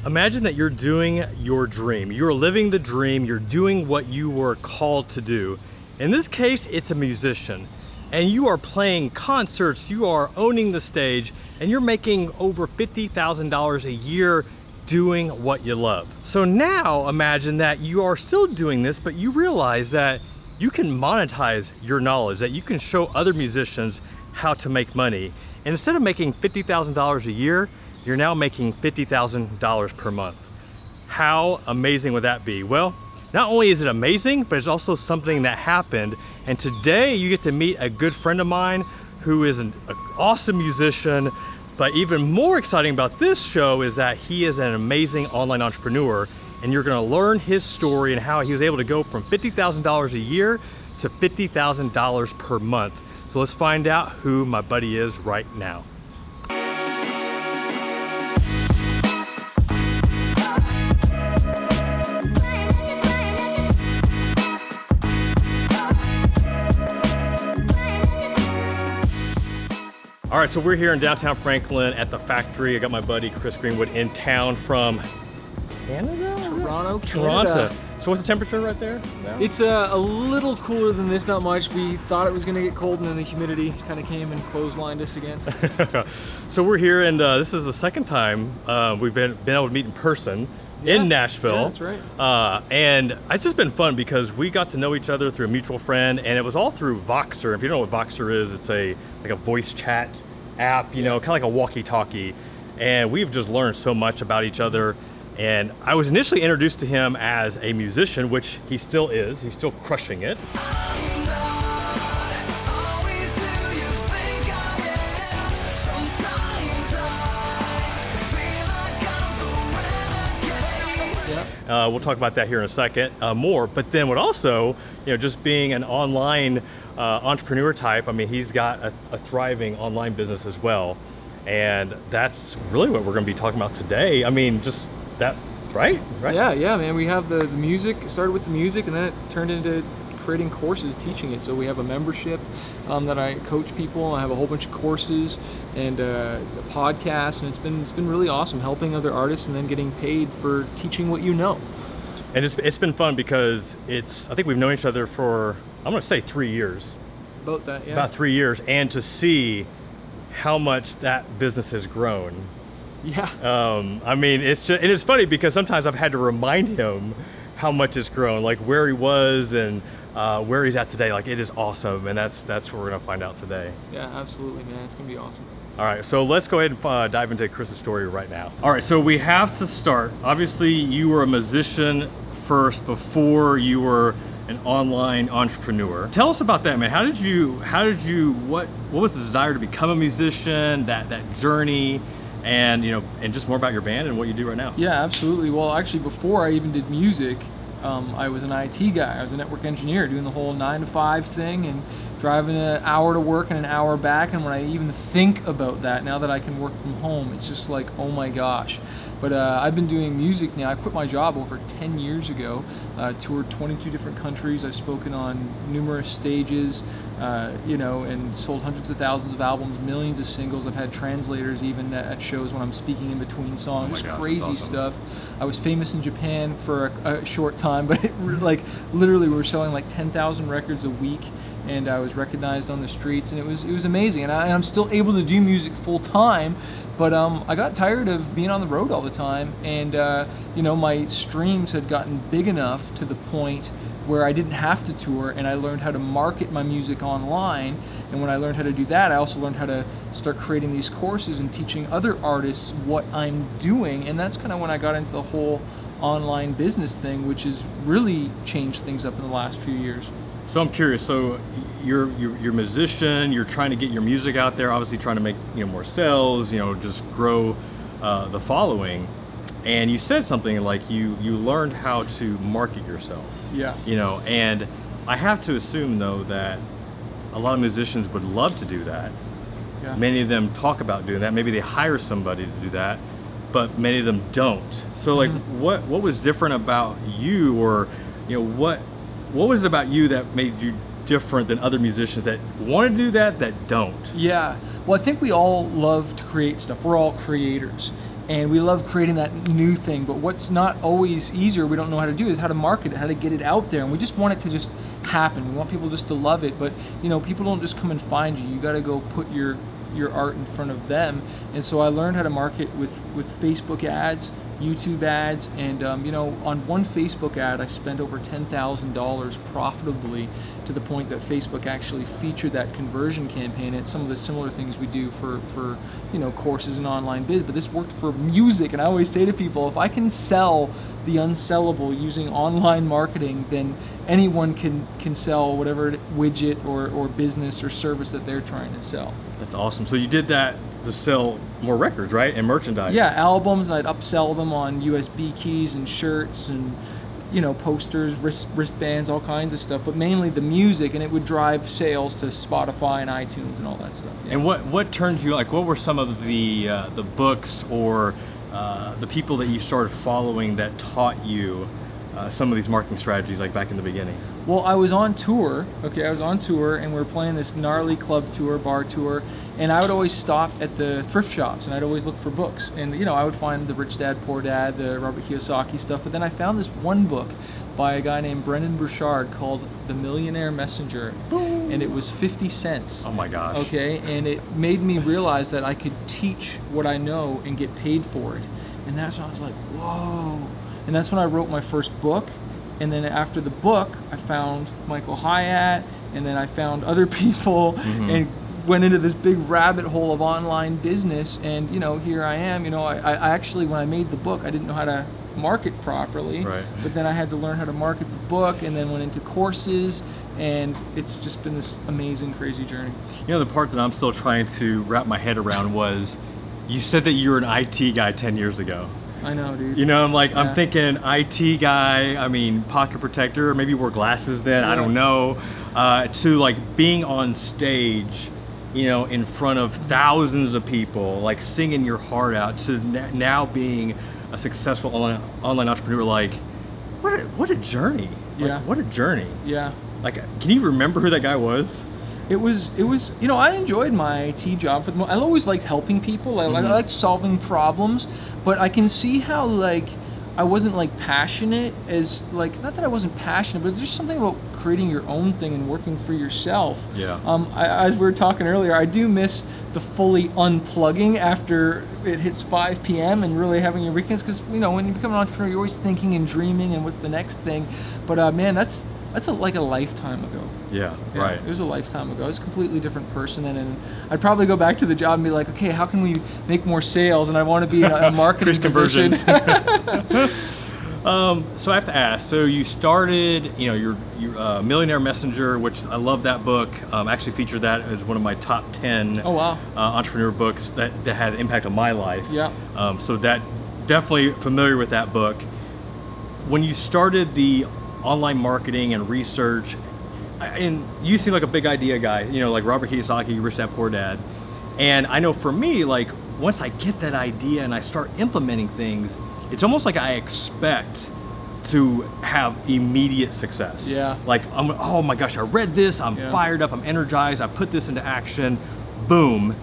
Imagine that you're doing your dream. You're living the dream. You're doing what you were called to do. In this case, it's a musician. And you are playing concerts, you are owning the stage, and you're making over $50,000 a year doing what you love. So now imagine that you are still doing this, but you realize that you can monetize your knowledge, that you can show other musicians how to make money. And instead of making $50,000 a year, you're now making $50,000 per month. How amazing would that be? Well, not only is it amazing, but it's also something that happened. And today you get to meet a good friend of mine who is an awesome musician. But even more exciting about this show is that he is an amazing online entrepreneur, and you're gonna learn his story and how he was able to go from $50,000 a year to $50,000 per month. So let's find out who my buddy is right now. All right, so we're here in downtown Franklin at the factory. I got my buddy Chris Greenwood in town from Canada? Toronto, Toronto. Canada. So what's the temperature right there now? It's a little cooler than this, not much. We thought it was gonna get cold and then the humidity kind of came and clotheslined us again. So we're here, and this is the second time we've been able to meet in person in Nashville. Yeah, that's right. And it's just been fun because we got to know each other through a mutual friend, and it was all through Voxer. If you don't know what Voxer is, it's like a voice chat app, you know, kind of like a walkie-talkie. And we've just learned so much about each other. And I was initially introduced to him as a musician, which he still is. He's still crushing it. We'll talk about that here in a second more. But then what also, you know, just being an online entrepreneur type, I mean, he's got a thriving online business as well. And that's really what we're going to be talking about today. I mean, just that, right? Yeah, man. We have the music, started with the music, and then it turned into creating courses, teaching it. So we have a membership that I coach people. I have a whole bunch of courses and a podcast, and it's been really awesome helping other artists and then getting paid for teaching what you know. And it's been fun because I think we've known each other for, I'm going to say 3 years. About that, yeah. About 3 years, and to see how much that business has grown. Yeah. I mean, it's funny because sometimes I've had to remind him how much it's grown, like where he was and where he's at today. Like, it is awesome, and that's what we're gonna find out today. Yeah, absolutely, man. It's gonna be awesome. All right, so let's go ahead and dive into Chris's story right now. All right, so we have to start. Obviously, you were a musician first before you were an online entrepreneur. Tell us about that, man. What was the desire to become a musician, that journey, and and just more about your band and what you do right now? Yeah, absolutely. Well, actually, before I even did music, I was an IT guy. I was a network engineer doing the whole 9-to-5 thing and driving an hour to work and an hour back. And when I even think about that, now that I can work from home, it's just like, oh my gosh. But I've been doing music now. I quit my job over 10 years ago, toured 22 different countries. I've spoken on numerous stages, and sold hundreds of thousands of albums, millions of singles. I've had translators even at shows when I'm speaking in between songs. Oh my gosh, crazy that's awesome. stuff. I was famous in Japan for a short time, but literally we were selling like 10,000 records a week, and I was recognized on the streets, and it was amazing. And I'm still able to do music full time, but I got tired of being on the road all the time, and my streams had gotten big enough to the point where I didn't have to tour, and I learned how to market my music online. And when I learned how to do that, I also learned how to start creating these courses and teaching other artists what I'm doing. And that's kind of when I got into the whole online business thing, which has really changed things up in the last few years. So I'm curious, so you're a musician, you're trying to get your music out there, obviously trying to make more sales, just grow the following. And you said something like you learned how to market yourself. Yeah. And I have to assume though that a lot of musicians would love to do that. Yeah. Many of them talk about doing that. Maybe they hire somebody to do that, but many of them don't. So like, what was different about you, or what was it about you that made you different than other musicians that want to do that don't? Yeah. Well, I think we all love to create stuff. We're all creators. And we love creating that new thing, but what's not always easier, we don't know how to do, is how to market it, how to get it out there. And we just want it to just happen. We want people just to love it, but people don't just come and find you. You got to go put your art in front of them. And so I learned how to market with Facebook ads, YouTube ads, and on one Facebook ad I spent over $10,000 profitably, to the point that Facebook actually featured that conversion campaign. It's some of the similar things we do for courses and online biz, but this worked for music. And I always say to people, if I can sell the unsellable using online marketing, then anyone can sell whatever widget or business or service that they're trying to sell. That's awesome. So you did that to sell more records, right? And merchandise. Yeah, albums, and I'd upsell them on USB keys and shirts and posters, wristbands, all kinds of stuff, but mainly the music, and it would drive sales to Spotify and iTunes and all that stuff. Yeah. And what turned you, what were some of the books or the people that you started following that taught you some of these marketing strategies, like back in the beginning? Well, I was on tour, and we were playing this gnarly club tour, bar tour, and I would always stop at the thrift shops, and I'd always look for books. And, I would find the Rich Dad, Poor Dad, the Robert Kiyosaki stuff, but then I found this one book by a guy named Brendan Burchard called The Millionaire Messenger, and it was 50 cents. Oh my gosh. Okay, and it made me realize that I could teach what I know and get paid for it. And that's when I was like, whoa. And that's when I wrote my first book. And then after the book, I found Michael Hyatt, and then I found other people, and went into this big rabbit hole of online business. And here I am. I actually, when I made the book, I didn't know how to market properly. Right. But then I had to learn how to market the book, and then went into courses, and it's just been this amazing, crazy journey. The part that I'm still trying to wrap my head around was, you said that you were an IT guy 10 years ago. I know, dude. I'm thinking IT guy, pocket protector, maybe wore glasses then, I don't know, to being on stage, in front of thousands of people, singing your heart out, to now being a successful online entrepreneur. What a journey. Yeah. What a journey. Yeah. Can you remember who that guy was? It was, I enjoyed my IT job for the most. I always liked helping people. I liked solving problems, but I can see how I wasn't passionate as not that I wasn't passionate, but there's just something about creating your own thing and working for yourself. Yeah. As we were talking earlier, I do miss the fully unplugging after it hits 5 p.m. and really having your weekends, because when you become an entrepreneur, you're always thinking and dreaming and what's the next thing. But man, that's a lifetime ago. Yeah, right. It was a lifetime ago. I was a completely different person then, and I'd probably go back to the job and be like, okay, how can we make more sales? And I want to be in a marketing position. So I have to ask, so you started, your Millionaire Messenger, which I love that book. Actually featured that as one of my top 10 entrepreneur books that had an impact on my life. Yeah. So that, definitely familiar with that book. When you started the online marketing and research, and you seem like a big idea guy, like Robert Kiyosaki, Rich Dad, Poor Dad. And I know for me, once I get that idea and I start implementing things, it's almost like I expect to have immediate success. Yeah. Oh my gosh, I read this, I'm fired up, I'm energized, I put this into action, boom,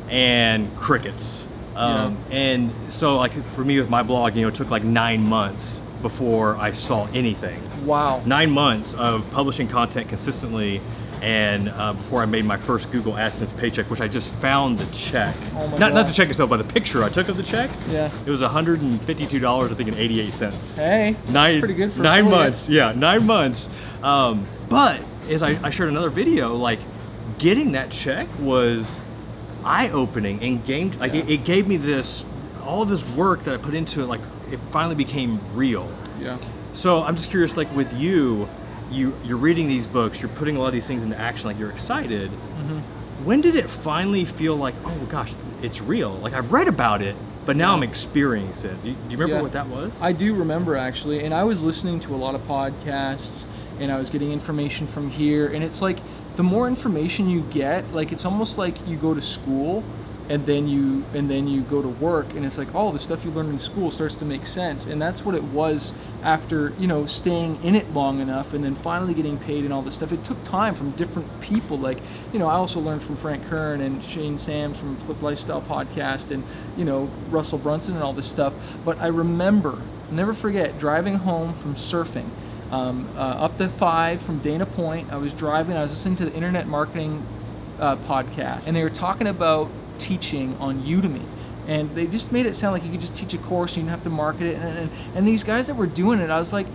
and crickets. And so for me with my blog, it took 9 months before I saw anything. Wow. 9 months of publishing content consistently, and before I made my first Google AdSense paycheck, which I just found the check. Oh my not the check itself, but the picture I took of the check. Yeah. It was $152, I think, and 88 cents. Hey, that's pretty good for 9 months. Yeah, 9 months. But as I shared another video, getting that check was eye-opening and it gave me all this work that I put into it, it finally became real. Yeah. So I'm just curious, with you're reading these books, you're putting a lot of these things into action, you're excited. When did it finally feel oh gosh, it's real? I've read about it, but now I'm experiencing it. Do you remember what that was? I do remember, actually, and I was listening to a lot of podcasts, and I was getting information from here, and it's the more information you get, it's almost like you go to school, and then you go to work, and it's like, oh, the stuff you learned in school starts to make sense. And that's what it was after, you know, staying in it long enough and then finally getting paid and all this stuff. It took time from different people. Like, you know, I also learned from Frank Kern and Shane Sams from Flip Lifestyle Podcast, and, you know, Russell Brunson and all this stuff. But I remember, never forget, driving home from surfing up the 5 from Dana Point. I was driving, I was listening to the Internet Marketing podcast, and they were talking about teaching on Udemy, and they just made it sound like you could just teach a course and you didn't have to market it, and these guys that were doing it, I was like,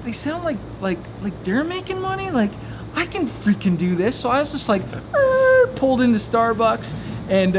they sound like they're making money, like I can freaking do this. So I was just like pulled into Starbucks and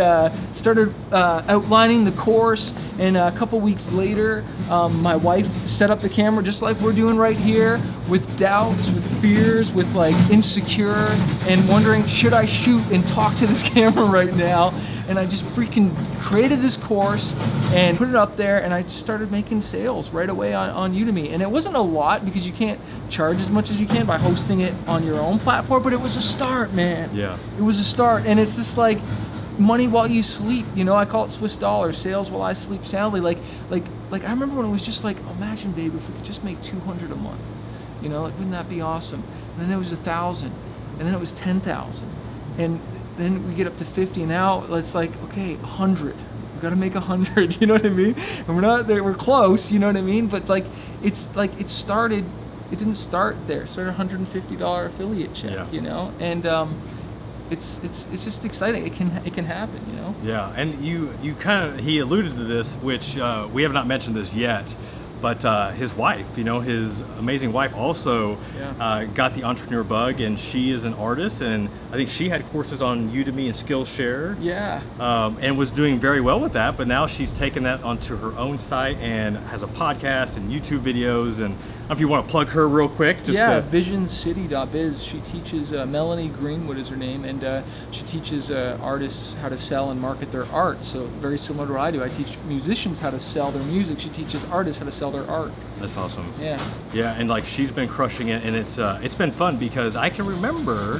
started outlining the course, and a couple weeks later my wife set up the camera just like we're doing right here, with doubts, with fears, with like insecure, and wondering, should I shoot and talk to this camera right now? And I just freaking created this course and put it up there, and I just started making sales right away on Udemy. And it wasn't a lot, because you can't charge as much as you can by hosting it on your own platform, but it was a start, man. Yeah. It was a start, and it's just like money while you sleep, you know. I call it Swiss dollars, sales while I sleep soundly. Like I remember when it was just like, imagine, babe, if we could just make $200 a month, you know, like, wouldn't that be awesome? And then it was 1,000, and then it was 10,000, and then we get up to 50, and now it's like, okay, 100. We got to make 100. You know what I mean? And we're not there. We're close. You know what I mean? But like, it's like it started. It didn't start there. It started $150 affiliate check. Yeah. You know, and it's just exciting. It can happen. You know. Yeah, and you kind of, he alluded to this, which we have not mentioned this yet, but his wife, you know, his amazing wife also got the entrepreneur bug, and she is an artist, and I think she had courses on Udemy and Skillshare. Yeah. And was doing very well with that, but now she's taken that onto her own site and has a podcast and YouTube videos. And I don't know if you want to plug her real quick. Visioncity.biz. She teaches, Melanie Greenwood is her name, and she teaches artists how to sell and market their art. So very similar to what I do. I teach musicians how to sell their music. She teaches artists how to sell their art. That's awesome. Yeah. Yeah, and like, she's been crushing it, and it's been fun, because I can remember,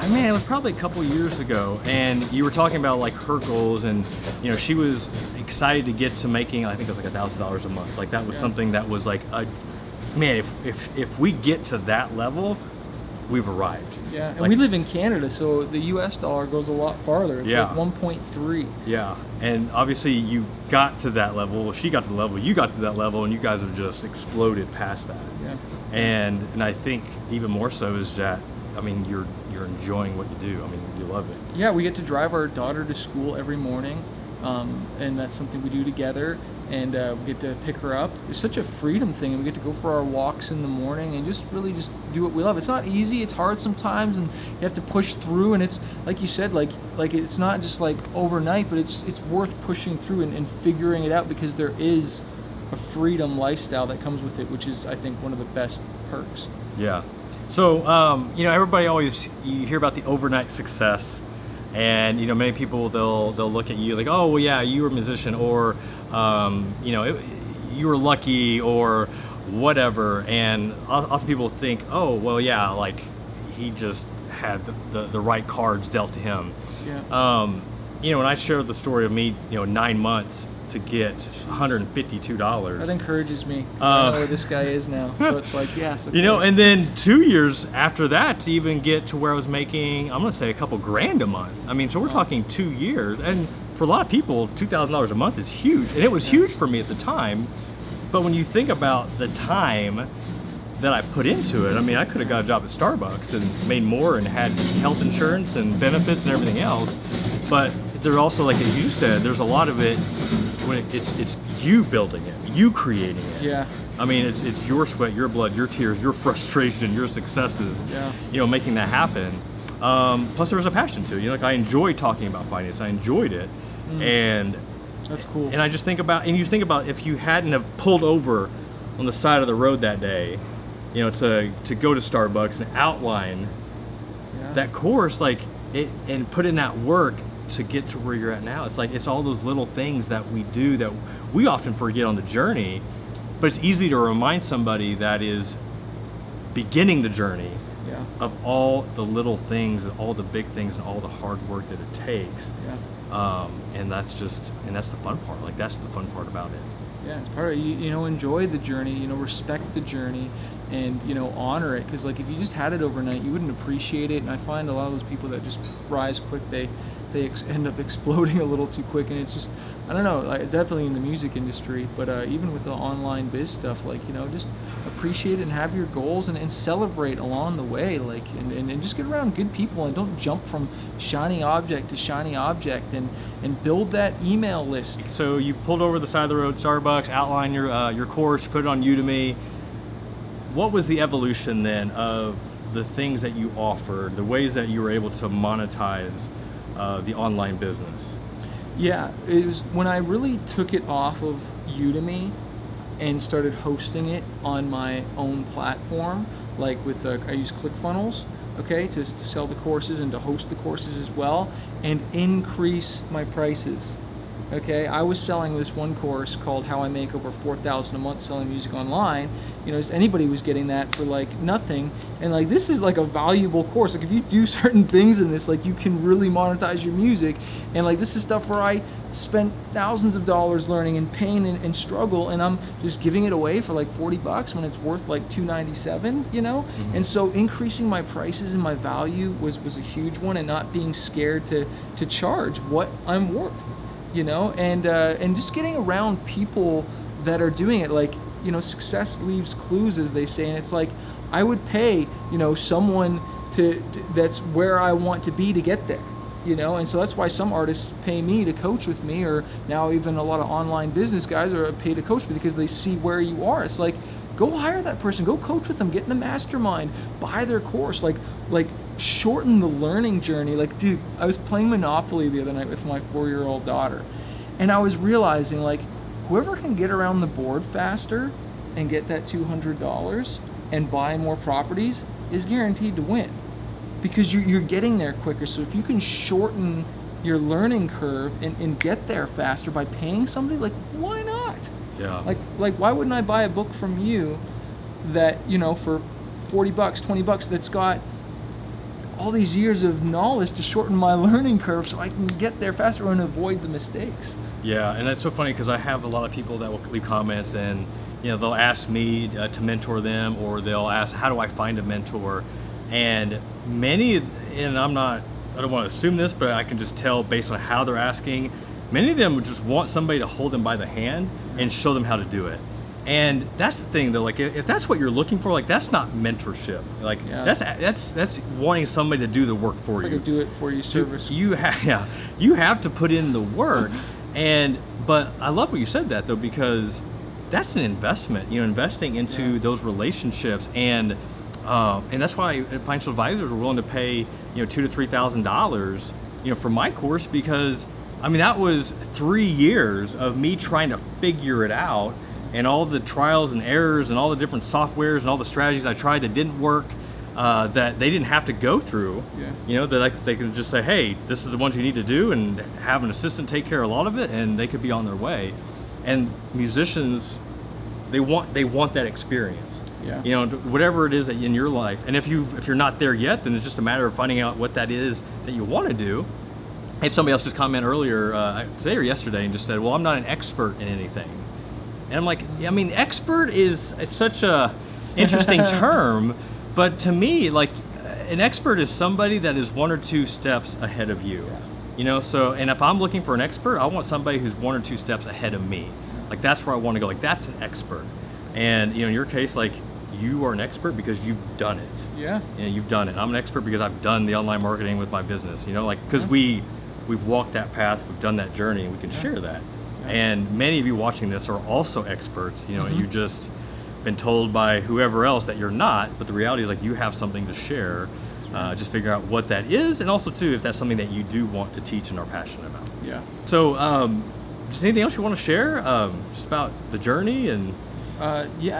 it was probably a couple years ago, and you were talking about like her goals, and you know, she was excited to get to making, I think it was like $1,000 a month. Like, that was something that was like, if we get to that level, we've arrived. Yeah, and like, we live in Canada, so the US dollar goes a lot farther. It's like 1.3. Yeah, and obviously you got to that level, she got to the level, you got to that level, and you guys have just exploded past that. Yeah. And I think even more so is that, I mean, you're enjoying what you do. I mean, you love it. Yeah, we get to drive our daughter to school every morning, and that's something we do together. And we get to pick her up. It's such a freedom thing, and we get to go for our walks in the morning and just really just do what we love. It's not easy. It's hard sometimes, and you have to push through. And it's like you said, like it's not just like overnight, but it's worth pushing through and figuring it out, because there is a freedom lifestyle that comes with it, which is, I think, one of the best perks. Yeah. So you know, everybody always, you hear about the overnight success. And you know, many people, they'll look at you like, oh well, yeah, you were a musician, or you know, you were lucky, or whatever. And often people think, oh well, yeah, like he just had the right cards dealt to him. Yeah. You know, when I shared the story of me, you know, 9 months to get $152. That encourages me. I know where this guy is now. So it's like, yes. Okay. You know, and then 2 years after that to even get to where I was making, I'm gonna say, a couple grand a month. I mean, so we're talking 2 years, and for a lot of people, $2,000 a month is huge, and it was huge for me at the time. But when you think about the time that I put into it, I mean, I could have got a job at Starbucks and made more and had health insurance and benefits and everything else. But there's also, like as you said, there's a lot of it when it's you building it, you creating it. Yeah. I mean, it's your sweat, your blood, your tears, your frustration, your successes. Yeah. You know, making that happen. Plus, there was a passion to it. You know, like, I enjoyed talking about finance. I enjoyed it, and that's cool. And I just think about, and you think about, if you hadn't have pulled over on the side of the road that day, you know, to go to Starbucks and outline that course, like it, and put in that work to get to where you're at now. It's like, it's all those little things that we do that we often forget on the journey, but it's easy to remind somebody that is beginning the journey of all the little things and all the big things and all the hard work that it takes. And that's the fun part. Like, that's the fun part about it. Yeah, it's part of enjoy the journey, respect the journey, and honor it, because like if you just had it overnight, you wouldn't appreciate it. And I find a lot of those people that just rise quick, they end up exploding a little too quick, and it's just, I don't know, like, definitely in the music industry, but even with the online biz stuff, like just appreciate it and have your goals, and celebrate along the way, like and just get around good people, and don't jump from shiny object to shiny object, and build that email list. So you pulled over the side of the road, Starbucks, outline your course, you put it on Udemy. What was the evolution then of the things that you offered, the ways that you were able to monetize the online business? Yeah, it was when I really took it off of Udemy and started hosting it on my own platform, like with I use ClickFunnels, okay, to sell the courses and to host the courses as well, and increase my prices. Okay, I was selling this one course called How I Make Over $4,000 a Month Selling Music Online. Anybody was getting that for like nothing, and like this is like a valuable course. Like if you do certain things in this, like you can really monetize your music, and like this is stuff where I spent thousands of dollars learning and pain and struggle, and I'm just giving it away for like $40 when it's worth like $297, Mm-hmm. And so increasing my prices and my value was a huge one, and not being scared to charge what I'm worth. And just getting around people that are doing it, like, success leaves clues, as they say, and it's like, I would pay, someone to that's where I want to be to get there, and so that's why some artists pay me to coach with me, or now even a lot of online business guys are paid to coach me because they see where you are. It's like, go hire that person, go coach with them, get in a mastermind, buy their course, like shorten the learning journey. Like, dude, I was playing Monopoly the other night with my 4-year-old daughter, and I was realizing, like, whoever can get around the board faster and get that $200 and buy more properties is guaranteed to win, because you're getting there quicker. So if you can shorten your learning curve and get there faster by paying somebody, like, why not? Yeah. Like why wouldn't I buy a book from you that, for $40, $20, that's got all these years of knowledge to shorten my learning curve so I can get there faster and avoid the mistakes? Yeah, and that's so funny because I have a lot of people that will leave comments, and they'll ask me to mentor them, or they'll ask, how do I find a mentor? And many, and I don't want to assume this, but I can just tell based on how they're asking, many of them would just want somebody to hold them by the hand and show them how to do it. And that's the thing, though. Like, if that's what you're looking for, like, that's not mentorship. Like, that's wanting somebody to do the work for you. It's like a do-it-for-you service. You have to put in the work. But I love what you said that, though, because that's an investment. Investing into those relationships, and that's why financial advisors are willing to pay $2,000 to $3,000 for my course, because that was 3 years of me trying to figure it out, and all the trials and errors and all the different softwares and all the strategies I tried that didn't work, that they didn't have to go through. That they could just say, hey, this is the ones you need to do, and have an assistant take care of a lot of it, and they could be on their way. And musicians, they want that experience. Whatever it is that in your life. And if you're not there yet, then it's just a matter of finding out what that is that you want to do. I had somebody else just comment earlier, today or yesterday, and just said, well, I'm not an expert in anything. And I'm like, expert is such a interesting term, but to me, like, an expert is somebody that is 1 or 2 steps ahead of you. So, and if I'm looking for an expert, I want somebody who's 1 or 2 steps ahead of me. Like, that's where I want to go. Like, that's an expert. And in your case, like, you are an expert because you've done it. Yeah. You've done it. I'm an expert because I've done the online marketing with my business. Because we've walked that path, we've done that journey, and we can share that. And many of you watching this are also experts. You've just been told by whoever else that you're not, but the reality is, like, you have something to share. Just figure out what that is, and also too, if that's something that you do want to teach and are passionate about. Yeah. So, just anything else you want to share, just about the journey? And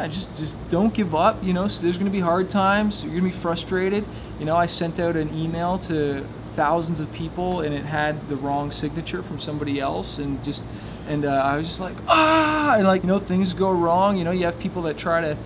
just don't give up. So there's going to be hard times. You're going to be frustrated. I sent out an email to thousands of people, and it had the wrong signature from somebody else, and I was just like, and things go wrong. You have people that try to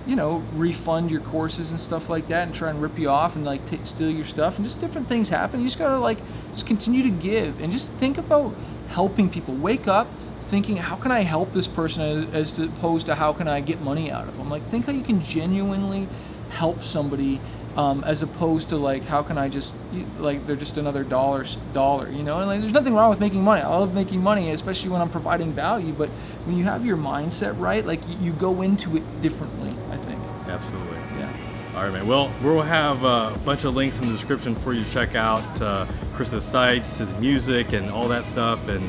you know, refund your courses and stuff like that, and try and rip you off and like steal your stuff, and just different things happen. You just gotta like just continue to give and just think about helping people. Wake up thinking, how can I help this person, as opposed to how can I get money out of them. Like, think how you can genuinely help somebody, as opposed to like, how can I just, like, they're just another dollar, you know. And like, there's nothing wrong with making money. I love making money, especially when I'm providing value. But when you have your mindset right, like, you go into it differently, I think. Absolutely. Yeah. All right, man. Well, we'll have a bunch of links in the description for you to check out Chris's sites, his music, and all that stuff. And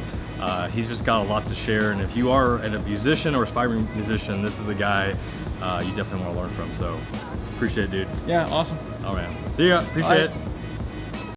he's just got a lot to share. And if you are a musician or aspiring musician, this is the guy you definitely want to learn from. So appreciate it, dude. Yeah, awesome. Oh, man. See ya. Appreciate it.